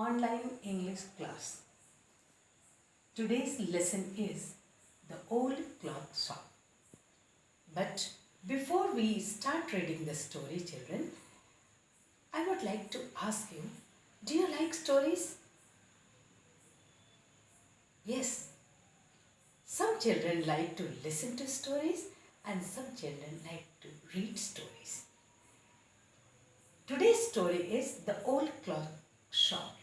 online English class. Today's lesson is the old clock shop. But before we start reading the story, children, I would like to ask you, do you like stories? Yes. Some children like to listen to stories and some children like to read stories. Today's story is the old clock shop.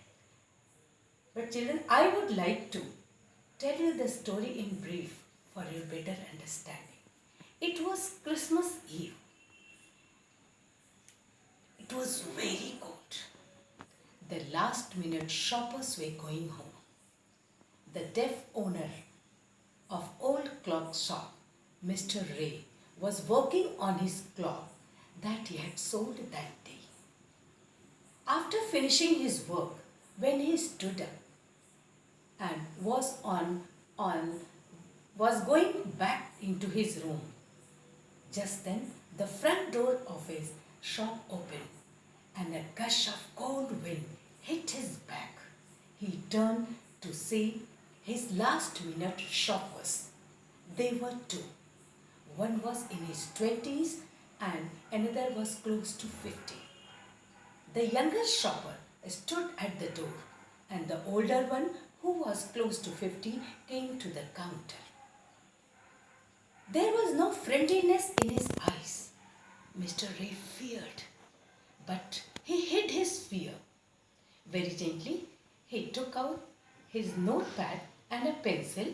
But children, I would like to tell you the story in brief for your better understanding. It was Christmas Eve. It was very cold. The last minute shoppers were going home. The deaf owner of old clock shop, Mr. Ray, was working on his clock that he had sold that day. After finishing his work, when he stood up and was going back into his room, just then the front door of his shop opened and a gush of cold wind hit his back. He turned to see his last minute shoppers. They were two. One was in his 20s and another was close to 50. The younger shopper stood at the door and the older one, who was close to 50, came to the counter. There was no friendliness in his eyes. Mr. Ray feared, but he hid his fear. Very gently, he took out his notepad and a pencil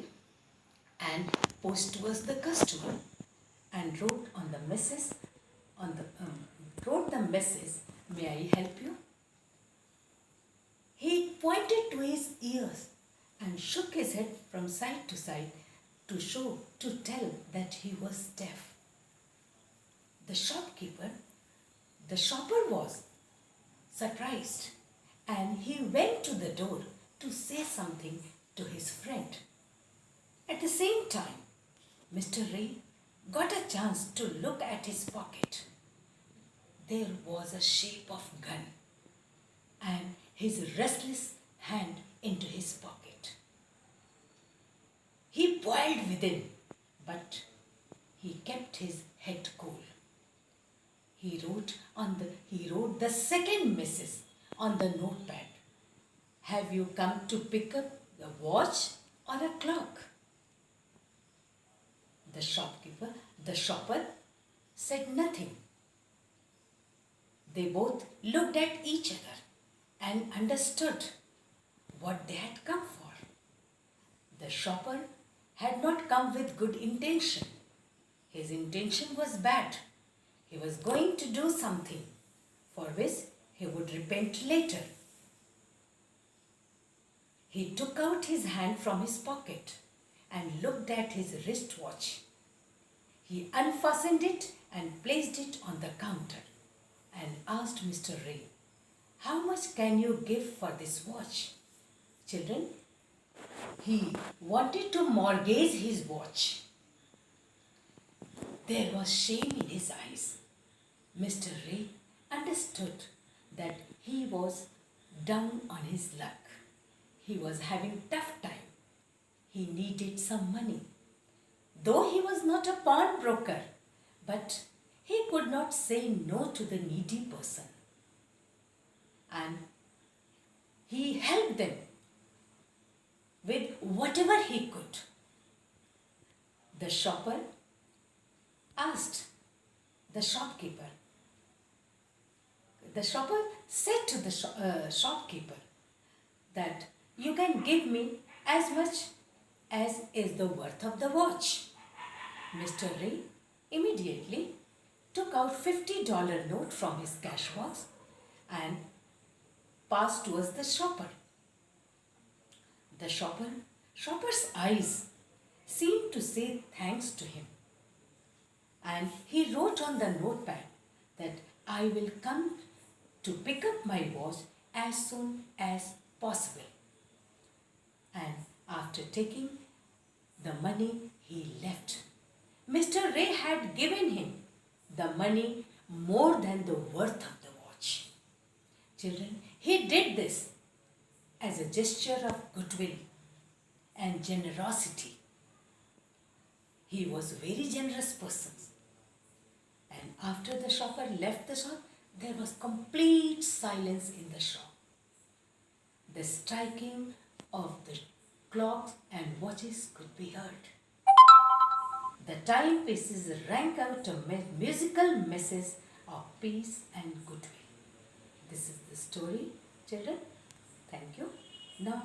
and posed towards the customer and wrote the message, "May I help you?" He pointed to his ears and shook his head from side to side to tell that he was deaf. The shopper was surprised and he went to the door to say something to his friend. At the same time, Mr. Ray got a chance to look at his pocket. There was a shape of gun and his restless hand into his pocket. He boiled within, but he kept his head cool. He wrote the second message on the notepad. "Have you come to pick up a watch or a clock?" The shopper said nothing. They both looked at each other and understood what they had come for. The shopper had not come with good intention. His intention was bad. He was going to do something for which he would repent later. He took out his hand from his pocket and looked at his wristwatch. He unfastened it and placed it on the counter and asked Mr. Ray, "How much can you give for this watch?" Children, he wanted to mortgage his watch. There was shame in his eyes. Mr. Ray understood that he was down on his luck. He was having a tough time. He needed some money. Though he was not a pawnbroker, but he could not say no to the needy person. And he helped them with whatever he could. The shopper asked the shopkeeper. The shopper said to the shopkeeper that you can give me as much as is the worth of the watch. Mr. Ray immediately took out $50 note from his cash box and passed towards the shopper. The shopper's eyes seemed to say thanks to him. And he wrote on the notepad that "I will come to pick up my watch as soon as possible." And after taking the money, he left. Mr. Ray had given him the money more than the worth of the watch. Children, he did this as a gesture of goodwill and generosity. He was a very generous person. And after the shopper left the shop, there was complete silence in the shop. The striking of the clocks and watches could be heard. The timepieces rang out a musical message of peace and goodwill. This is the story, children. Thank you. Now